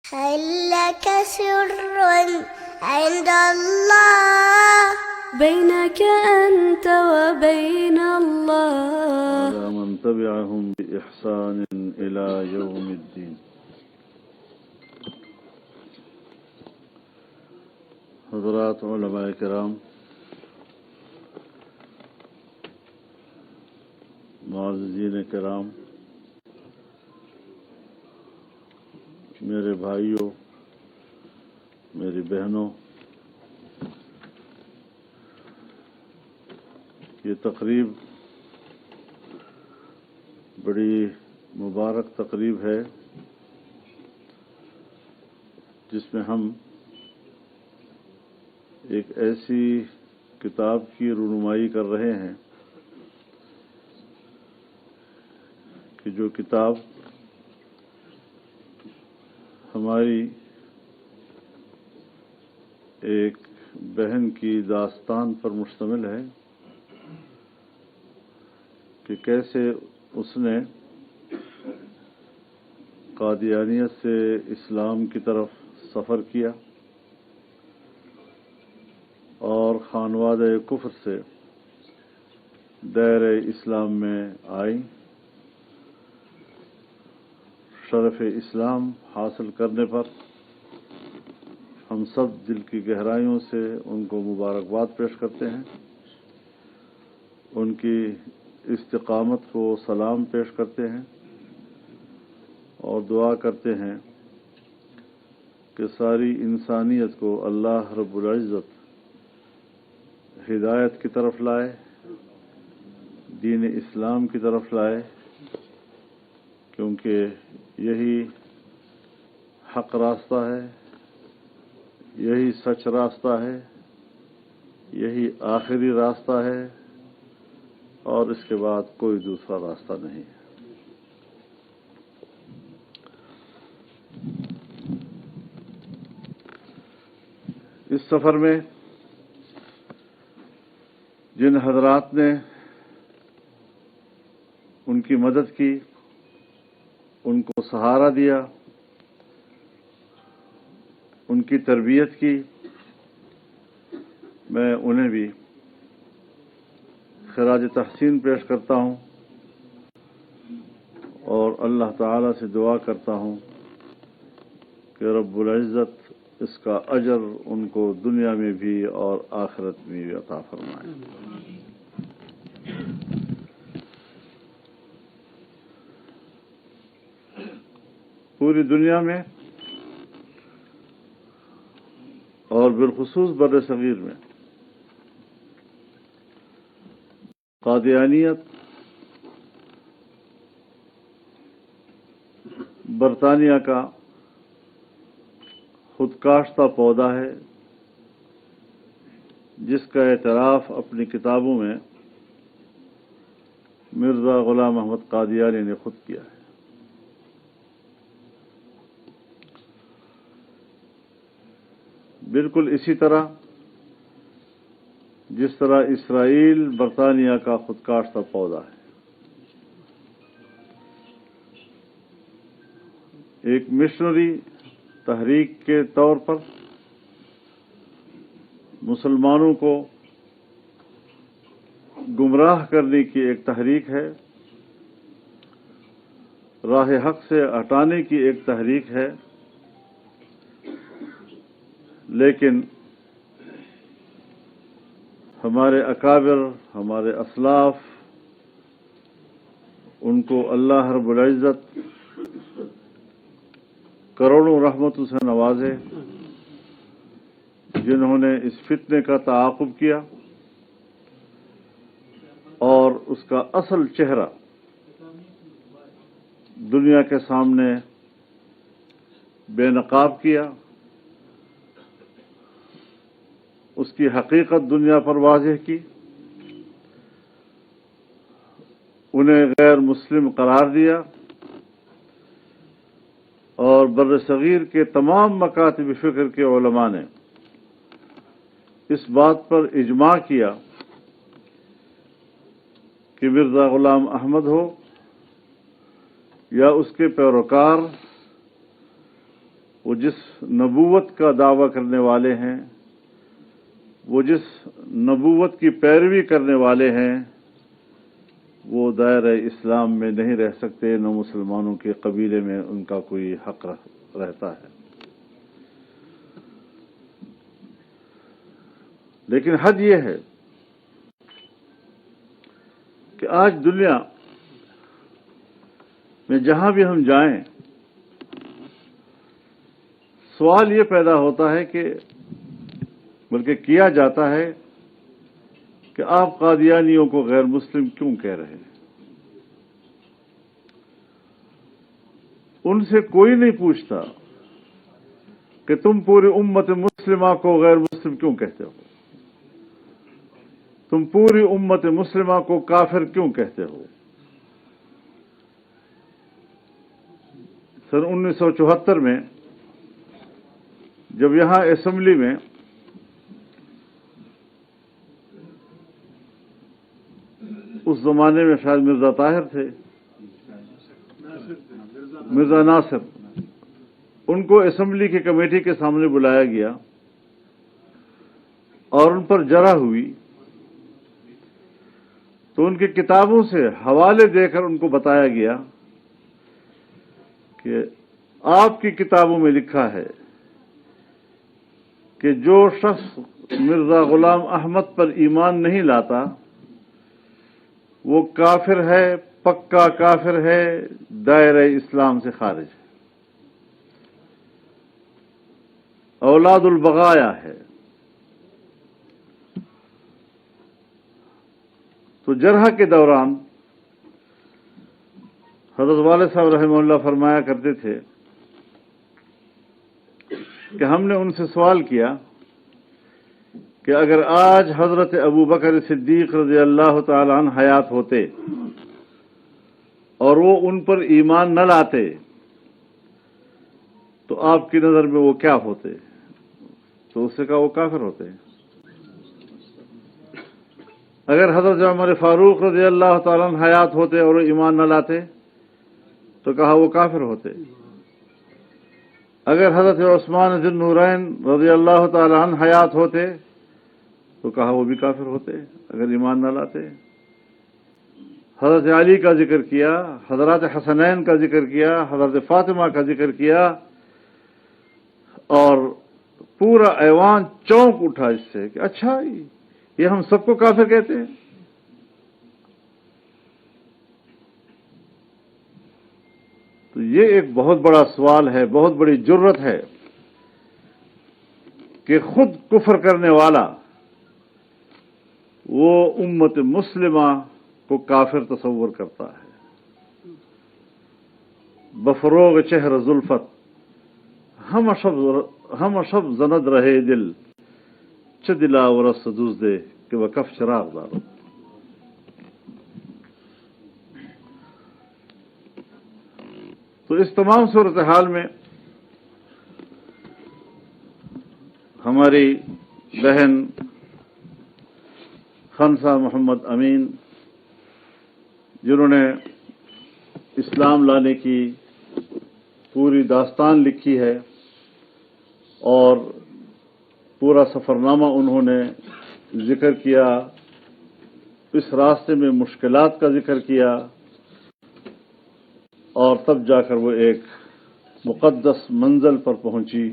هل لك سر عند الله بينك أنت وبين الله على من تبعهم بإحسان إلى يوم الدين. حضرات علماء کرام، معززین کرام، میرے بھائیوں، میری بہنوں، یہ تقریب بڑی مبارک تقریب ہے جس میں ہم ایک ایسی کتاب کی رونمائی کر رہے ہیں کہ جو کتاب ہماری ایک بہن کی داستان پر مشتمل ہے کہ کیسے اس نے قادیانیت سے اسلام کی طرف سفر کیا اور خانوادہ کفر سے دائرہ اسلام میں آئی، شرف اسلام حاصل کرنے پر ہم سب دل کی گہرائیوں سے ان کو مبارکباد پیش کرتے ہیں، ان کی استقامت کو سلام پیش کرتے ہیں اور دعا کرتے ہیں کہ ساری انسانیت کو اللہ رب العزت ہدایت کی طرف لائے، دین اسلام کی طرف لائے، کیونکہ یہی حق راستہ ہے، یہی سچ راستہ ہے، یہی آخری راستہ ہے اور اس کے بعد کوئی دوسرا راستہ نہیں ہے۔ اس سفر میں جن حضرات نے ان کی مدد کی، ان کو سہارا دیا، ان کی تربیت کی، میں انہیں بھی خراج تحسین پیش کرتا ہوں اور اللہ تعالی سے دعا کرتا ہوں کہ رب العزت اس کا اجر ان کو دنیا میں بھی اور آخرت میں بھی عطا فرمائے۔ پوری دنیا میں اور بالخصوص بر صغیر میں قادیانیت برطانیہ کا خود کاشتہ پودا ہے جس کا اعتراف اپنی کتابوں میں مرزا غلام احمد قادیانی نے خود کیا ہے۔ بالکل اسی طرح جس طرح اسرائیل برطانیہ کا خود کاشتہ پودا ہے۔ ایک مشنری تحریک کے طور پر مسلمانوں کو گمراہ کرنے کی ایک تحریک ہے، راہ حق سے ہٹانے کی ایک تحریک ہے، لیکن ہمارے اکابر، ہمارے اسلاف، ان کو اللہ رب العزت کروڑوں رحمتوں سے نوازے، جنہوں نے اس فتنے کا تعاقب کیا اور اس کا اصل چہرہ دنیا کے سامنے بے نقاب کیا، اس کی حقیقت دنیا پر واضح کی، انہیں غیر مسلم قرار دیا اور بر صغیر کے تمام مکاتب فکر کے علماء نے اس بات پر اجماع کیا کہ مرزا غلام احمد ہو یا اس کے پیروکار وہ جس نبوت کا دعویٰ کرنے والے ہیں، وہ جس نبوت کی پیروی کرنے والے ہیں، وہ دائرہ اسلام میں نہیں رہ سکتے، نہ مسلمانوں کے قبیلے میں ان کا کوئی حق رہتا ہے۔ لیکن حد یہ ہے کہ آج دنیا میں جہاں بھی ہم جائیں، سوال یہ پیدا ہوتا ہے کہ بلکہ کیا جاتا ہے کہ آپ قادیانیوں کو غیر مسلم کیوں کہہ رہے ہیں؟ ان سے کوئی نہیں پوچھتا کہ تم پوری امت مسلمہ کو غیر مسلم کیوں کہتے ہو، تم پوری امت مسلمہ کو کافر کیوں کہتے ہو۔ سن 1974 میں جب یہاں اسمبلی میں اس زمانے میں شاید مرزا طاہر تھے، مرزا ناصر، ان کو اسمبلی کی کمیٹی کے سامنے بلایا گیا اور ان پر جرح ہوئی، تو ان کی کتابوں سے حوالے دے کر ان کو بتایا گیا کہ آپ کی کتابوں میں لکھا ہے کہ جو شخص مرزا غلام احمد پر ایمان نہیں لاتا وہ کافر ہے، پکا کافر ہے، دائرہ اسلام سے خارج ہے، اولاد البغایا ہے۔ تو جرح کے دوران حضرت والد صاحب رحمہ اللہ فرمایا کرتے تھے کہ ہم نے ان سے سوال کیا کہ اگر آج حضرت ابو بکر صدیق رضی اللہ تعالی عنہ حیات ہوتے اور وہ ان پر ایمان نہ لاتے تو آپ کی نظر میں وہ کیا ہوتے؟ تو اس سے کہا وہ کافر ہوتے ہیں۔ اگر حضرت عمر فاروق رضی اللہ تعالی عنہ حیات ہوتے اور وہ ایمان نہ لاتے تو کہا وہ کافر ہوتے۔ اگر حضرت عثمان ذی النورین رضی اللہ تعالی عنہ حیات ہوتے تو کہا وہ بھی کافر ہوتے اگر ایمان نہ لاتے۔ حضرت علی کا ذکر کیا، حضرات حسنین کا ذکر کیا، حضرت فاطمہ کا ذکر کیا، اور پورا ایوان چونک اٹھا اس سے کہ اچھا یہ ہم سب کو کافر کہتے ہیں۔ تو یہ ایک بہت بڑا سوال ہے، بہت بڑی جرت ہے کہ خود کفر کرنے والا وہ امت مسلمہ کو کافر تصور کرتا ہے۔ بفروغ چہر زلفت ہم شب زند رہے دل چه دلاورست دزده کہ وہ کف چراغ دارو۔ تو اس تمام صورتحال میں ہماری بہن خنسا محمد امین، جنہوں نے اسلام لانے کی پوری داستان لکھی ہے اور پورا سفرنامہ انہوں نے ذکر کیا، اس راستے میں مشکلات کا ذکر کیا، اور تب جا کر وہ ایک مقدس منزل پر پہنچی۔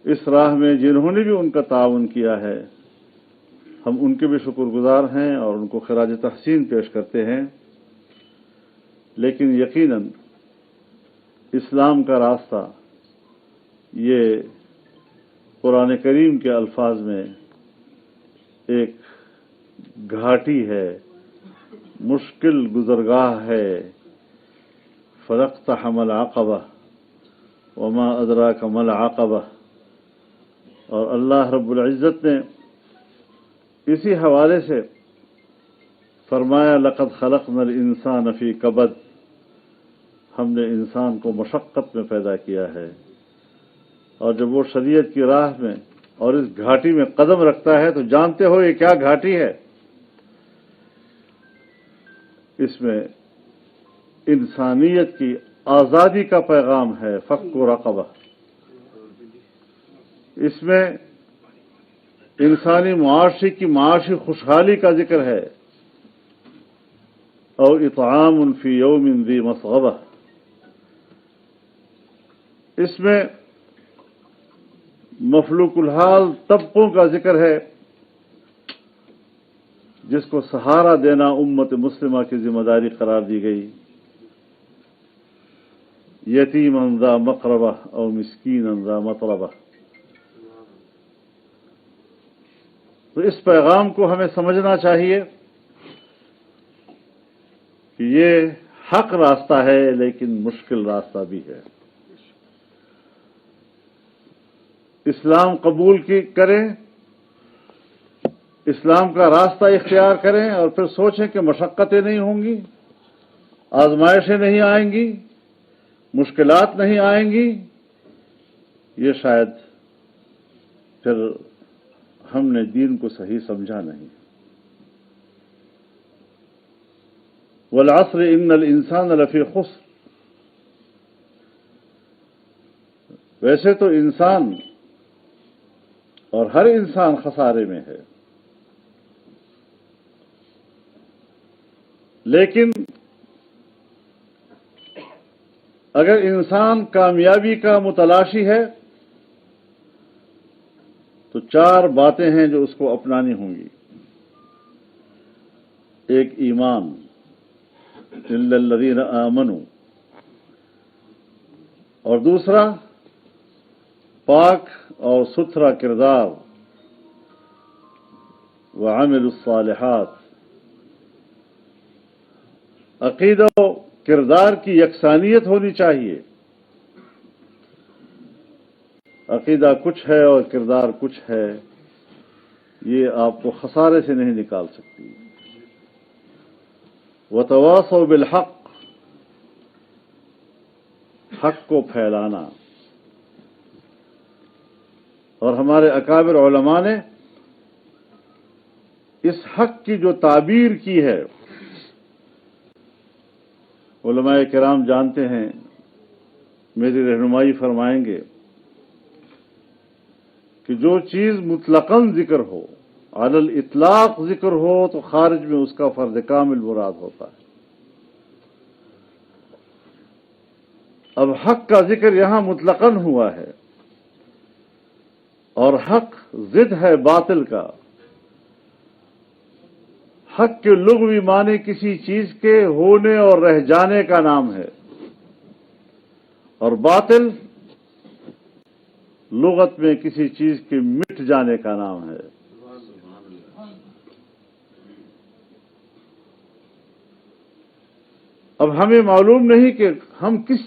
اس راہ میں جنہوں نے بھی ان کا تعاون کیا ہے ہم ان کے بھی شکر گزار ہیں اور ان کو خراج تحسین پیش کرتے ہیں، لیکن یقیناً اسلام کا راستہ یہ قرآن کریم کے الفاظ میں ایک گھاٹی ہے، مشکل گزرگاہ ہے۔ فلقتحم العقبہ وما ادراک ما العقبہ، اور اللہ رب العزت نے اسی حوالے سے فرمایا لقد خلقنا الانسان فی کبد، ہم نے انسان کو مشقت میں پیدا کیا ہے۔ اور جب وہ شریعت کی راہ میں اور اس گھاٹی میں قدم رکھتا ہے تو جانتے ہو یہ کیا گھاٹی ہے؟ اس میں انسانیت کی آزادی کا پیغام ہے، فک و رقبہ، اس میں انسانی معاشرے کی معاشی خوشحالی کا ذکر ہے، اور اطعام فی یوم ذی مسغبہ، اس میں مفلوق الحال طبقوں کا ذکر ہے جس کو سہارا دینا امت مسلمہ کی ذمہ داری قرار دی گئی، یتیما ذا مقربہ اور مسکینا ذا مطربہ۔ تو اس پیغام کو ہمیں سمجھنا چاہیے کہ یہ حق راستہ ہے لیکن مشکل راستہ بھی ہے۔ اسلام قبول کریں، اسلام کا راستہ اختیار کریں اور پھر سوچیں کہ مشقتیں نہیں ہوں گی، آزمائشیں نہیں آئیں گی، مشکلات نہیں آئیں گی، یہ شاید پھر ہم نے دین کو صحیح سمجھا نہیں۔ والعصر ان الانسان لفی خسر، ویسے تو انسان اور ہر انسان خسارے میں ہے، لیکن اگر انسان کامیابی کا متلاشی ہے تو 4 باتیں ہیں جو اس کو اپنانی ہوں گی۔ ایک ایمان، الا الذین آمنوا، اور دوسرا پاک اور ستھرا کردار، وعملوا الصالحات، عقیدہ و کردار کی یکسانیت ہونی چاہیے۔ عقیدہ کچھ ہے اور کردار کچھ ہے، یہ آپ کو خسارے سے نہیں نکال سکتی۔ وتواصوا بالحق، حق کو پھیلانا، اور ہمارے اکابر علماء نے اس حق کی جو تعبیر کی ہے، علماء کرام جانتے ہیں، میری رہنمائی فرمائیں گے کہ جو چیز مطلقاً ذکر ہو، علی الاطلاق ذکر ہو، تو خارج میں اس کا فرد کامل مراد ہوتا ہے۔ اب حق کا ذکر یہاں مطلقاً ہوا ہے، اور حق ضد ہے باطل کا۔ حق کے لغوی معنی کسی چیز کے ہونے اور رہ جانے کا نام ہے، اور باطل لغت میں کسی چیز کے مٹ جانے کا نام ہے۔ اب ہمیں معلوم نہیں کہ ہم کس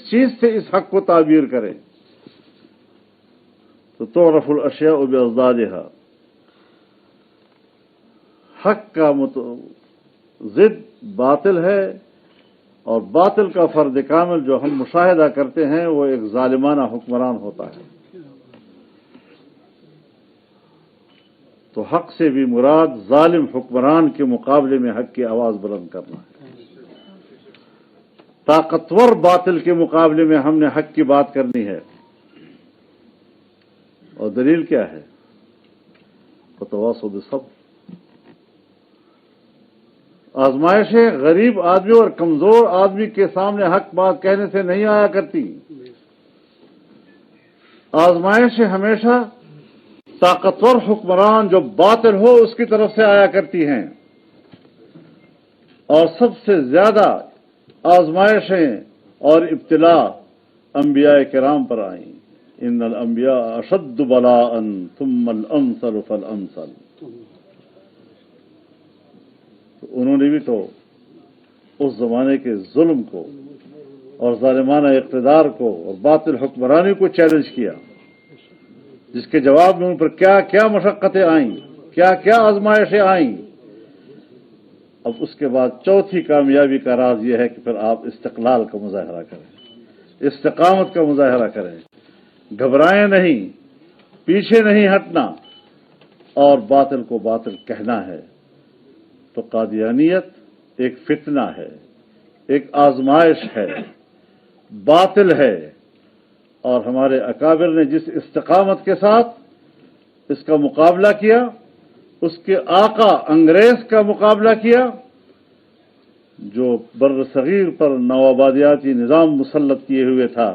چیز سے اس حق کو تعبیر کریں، تو تعرف الاشیاء باضدادها، حق کا ضد باطل ہے، اور باطل کا فرد کامل جو ہم مشاہدہ کرتے ہیں وہ ایک ظالمانہ حکمران ہوتا ہے۔ تو حق سے بھی مراد ظالم حکمران کے مقابلے میں حق کی آواز بلند کرنا ہے۔ طاقتور باطل کے مقابلے میں ہم نے حق کی بات کرنی ہے، اور دلیل کیا ہے؟ وتواصوا بالصبر۔ آزمائشیں غریب آدمی اور کمزور آدمی کے سامنے حق بات کہنے سے نہیں آیا کرتی، آزمائشیں ہمیشہ طاقتور حکمران جو باطل ہو اس کی طرف سے آیا کرتی ہیں، اور سب سے زیادہ آزمائشیں اور ابتلا انبیاء کرام پر آئیں۔ ان الانبیاء اشد بلاء ثم الامثل فالامثل، انہوں نے بھی تو اس زمانے کے ظلم کو اور ظالمانہ اقتدار کو اور باطل حکمرانی کو چیلنج کیا، جس کے جواب میں ان پر کیا کیا مشقتیں آئیں، کیا کیا آزمائشیں آئیں۔ اب اس کے بعد چوتھی کامیابی کا راز یہ ہے کہ پھر آپ استقلال کا مظاہرہ کریں، استقامت کا مظاہرہ کریں، گھبرائیں نہیں، پیچھے نہیں ہٹنا، اور باطل کو باطل کہنا ہے۔ تو قادیانیت ایک فتنہ ہے، ایک آزمائش ہے، باطل ہے، اور ہمارے اکابر نے جس استقامت کے ساتھ اس کا مقابلہ کیا، اس کے آقا انگریز کا مقابلہ کیا جو بر صغیر پر نوآبادیاتی نظام مسلط کیے ہوئے تھا،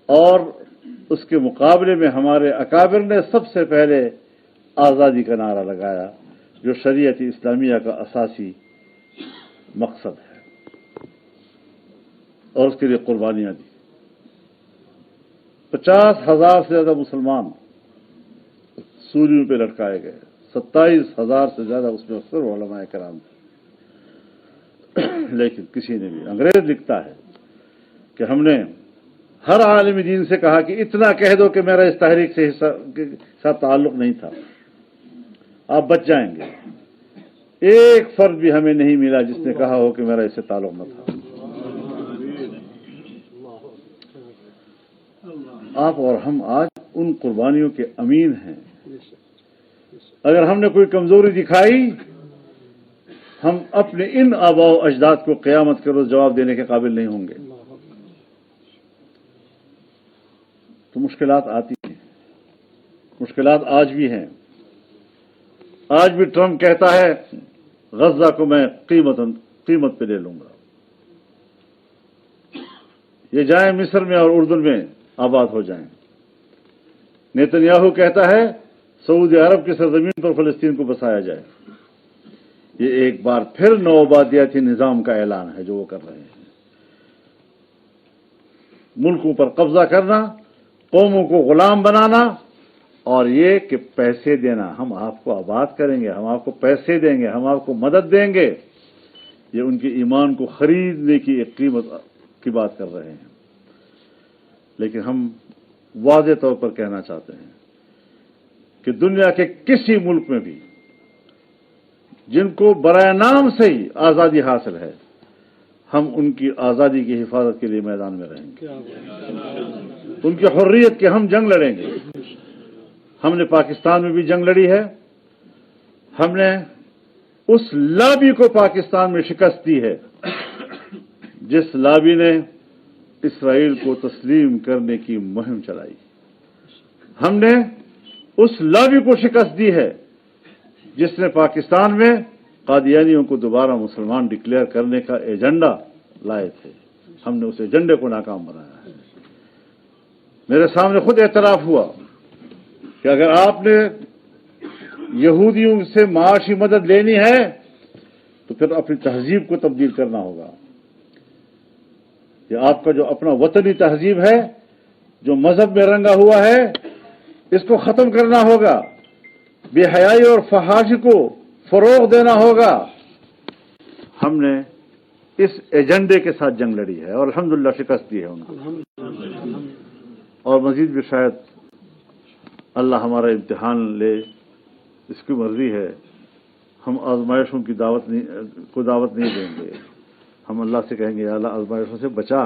اور اس کے مقابلے میں ہمارے اکابر نے سب سے پہلے آزادی کا نعرہ لگایا جو شریعت اسلامیہ کا اساسی مقصد ہے، اور اس کے لیے قربانیاں دی۔ 50,000 سے زیادہ مسلمان سولیوں پہ لٹکائے گئے، 27,000 سے زیادہ اس میں اکثر علماء کرام تھے، لیکن کسی نے بھی، انگریز لکھتا ہے کہ ہم نے ہر عالم دین سے کہا کہ اتنا کہہ دو کہ میرا اس تحریک سے ساتھ تعلق نہیں تھا، آپ بچ جائیں گے۔ ایک فرد بھی ہمیں نہیں ملا جس نے کہا ہو کہ میرا اس سے تعلق نہ تھا۔ آپ اور ہم آج ان قربانیوں کے امین ہیں۔ اگر ہم نے کوئی کمزوری دکھائی، ہم اپنے ان آباء و اجداد کو قیامت کے روز جواب دینے کے قابل نہیں ہوں گے۔ تو مشکلات آتی ہیں، مشکلات آج بھی ہیں۔ آج بھی ٹرمپ کہتا ہے غزہ کو میں قیمت پہ لے لوں گا، یہ جائیں مصر میں اور اردن میں آباد ہو جائیں۔ نیتنیاہو کہتا ہے سعودی عرب کی سرزمین پر فلسطین کو بسایا جائے۔ یہ ایک بار پھر نوآبادیاتی نظام کا اعلان ہے جو وہ کر رہے ہیں، ملکوں پر قبضہ کرنا، قوموں کو غلام بنانا، اور یہ کہ پیسے دینا، ہم آپ کو آباد کریں گے، ہم آپ کو پیسے دیں گے، ہم آپ کو مدد دیں گے۔ یہ ان کے ایمان کو خریدنے کی ایک قیمت کی بات کر رہے ہیں۔ لیکن ہم واضح طور پر کہنا چاہتے ہیں کہ دنیا کے کسی ملک میں بھی جن کو برائے نام سے ہی آزادی حاصل ہے، ہم ان کی آزادی کی حفاظت کے لیے میدان میں رہیں گے، ان کی حریت کے ہم جنگ لڑیں گے۔ ہم نے پاکستان میں بھی جنگ لڑی ہے، ہم نے اس لابی کو پاکستان میں شکست دی ہے جس لابی نے اسرائیل کو تسلیم کرنے کی مہم چلائی۔ ہم نے اس لابی کو شکست دی ہے جس نے پاکستان میں قادیانیوں کو دوبارہ مسلمان ڈکلیئر کرنے کا ایجنڈا لائے تھے، ہم نے اس ایجنڈے کو ناکام بنایا ہے۔ میرے سامنے خود اعتراف ہوا کہ اگر آپ نے یہودیوں سے معاشی مدد لینی ہے تو پھر اپنی تہذیب کو تبدیل کرنا ہوگا۔ یہ آپ کا جو اپنا وطنی تہذیب ہے جو مذہب میں رنگا ہوا ہے، اس کو ختم کرنا ہوگا، بے حیائی اور فحاشی کو فروغ دینا ہوگا۔ ہم نے اس ایجنڈے کے ساتھ جنگ لڑی ہے اور الحمدللہ شکست دی ہے ان کو، اور مزید بھی شاید اللہ ہمارا امتحان لے، اس کی مرضی ہے۔ ہم آزمائشوں کی دعوت نہیں دیں گے، ہم اللہ سے کہیں گے یا اللہ آزمائشوں سے بچا،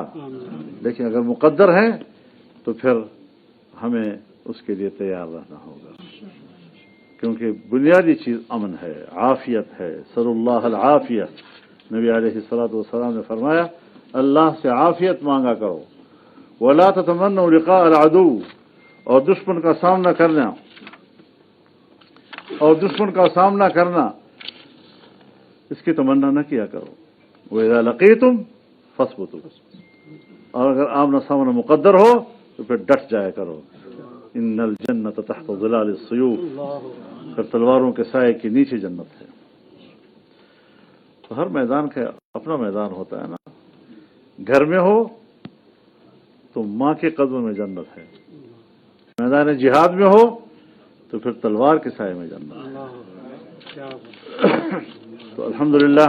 لیکن اگر مقدر ہیں تو پھر ہمیں اس کے لیے تیار رہنا ہوگا، کیونکہ بنیادی چیز امن ہے، عافیت ہے۔ صلی اللہ العافیہ، نبی علیہ الصلوۃ والسلام نے فرمایا اللہ سے عافیت مانگا کرو، ولا تتمنوا لقاء العدو، اور دشمن کا سامنا کرنا اس کی تمنا نہ کیا کرو۔ وَإِذَا لَقِيتُمْ فَاثْبُتُوا، اور اگر آمنا سامنا مقدر ہو تو پھر ڈٹ جایا کرو۔ ان الجنت تحت ظلال السیوف، پھر تلواروں کے سائے کے نیچے جنت ہے۔ تو ہر میدان کا اپنا میدان ہوتا ہے نا، گھر میں ہو تو ماں کے قدم میں جنت ہے، میدان جہاد میں ہو تو پھر تلوار کے سائے میں جنت ہے۔ تو الحمدللہ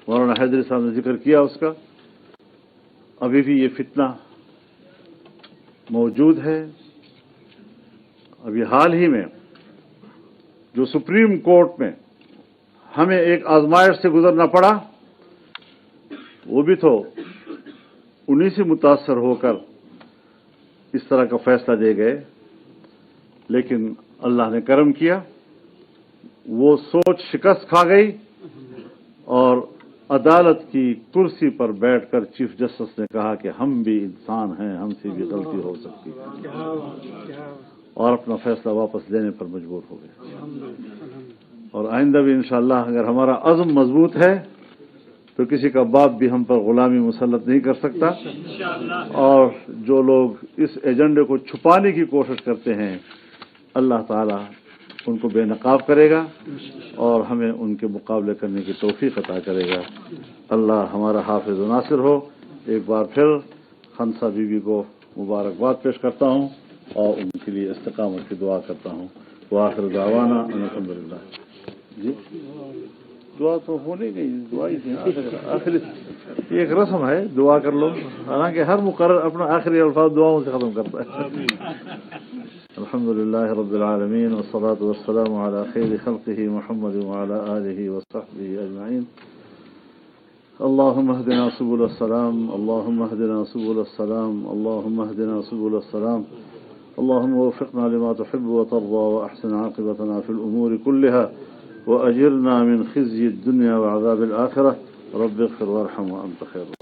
مولانا حیدری صاحب نے ذکر کیا اس کا، ابھی بھی یہ فتنہ موجود ہے۔ ابھی حال ہی میں جو سپریم کورٹ میں ہمیں ایک آزمائش سے گزرنا پڑا، وہ بھی تو انہی سے متاثر ہو کر اس طرح کا فیصلہ دے گئے، لیکن اللہ نے کرم کیا، وہ سوچ شکست کھا گئی اور عدالت کی کرسی پر بیٹھ کر چیف جسٹس نے کہا کہ ہم بھی انسان ہیں، ہم سے بھی غلطی ہو سکتی ہے، اور اپنا فیصلہ واپس لینے پر مجبور ہو گئے۔ اور آئندہ بھی انشاءاللہ اگر ہمارا عزم مضبوط ہے تو کسی کا باپ بھی ہم پر غلامی مسلط نہیں کر سکتا، اور جو لوگ اس ایجنڈے کو چھپانے کی کوشش کرتے ہیں اللہ تعالی ان کو بے نقاب کرے گا اور ہمیں ان کے مقابلے کرنے کی توفیق عطا کرے گا۔ اللہ ہمارا حافظ و ناصر ہو۔ ایک بار پھر خنسا بی بی کو مبارکباد پیش کرتا ہوں اور ان کے لیے استقامت کی دعا کرتا ہوں۔ وآخر دعوانا ان الحمدللہ۔ جی دعا تو ہونے گئی، دعا ہی تھی آخری، یہ ایک رسم ہے، دعا کر لو، حالانکہ ہر مقرر اپنا آخری الفاظ دعاؤں سے ختم کرتا ہے۔ الحمد لله رب العالمين والصلاة والسلام على خير خلقه محمد وعلى آله وصحبه أجمعين. اللهم اهدنا سبل السلام، اللهم اهدنا سبل السلام، اللهم اهدنا سبل السلام، اللهم وفقنا لما تحب وترضى وأحسن عاقبتنا في الأمور كلها وأجرنا من خزي الدنيا وعذاب الآخرة. رب اغفر وارحم وأنت خير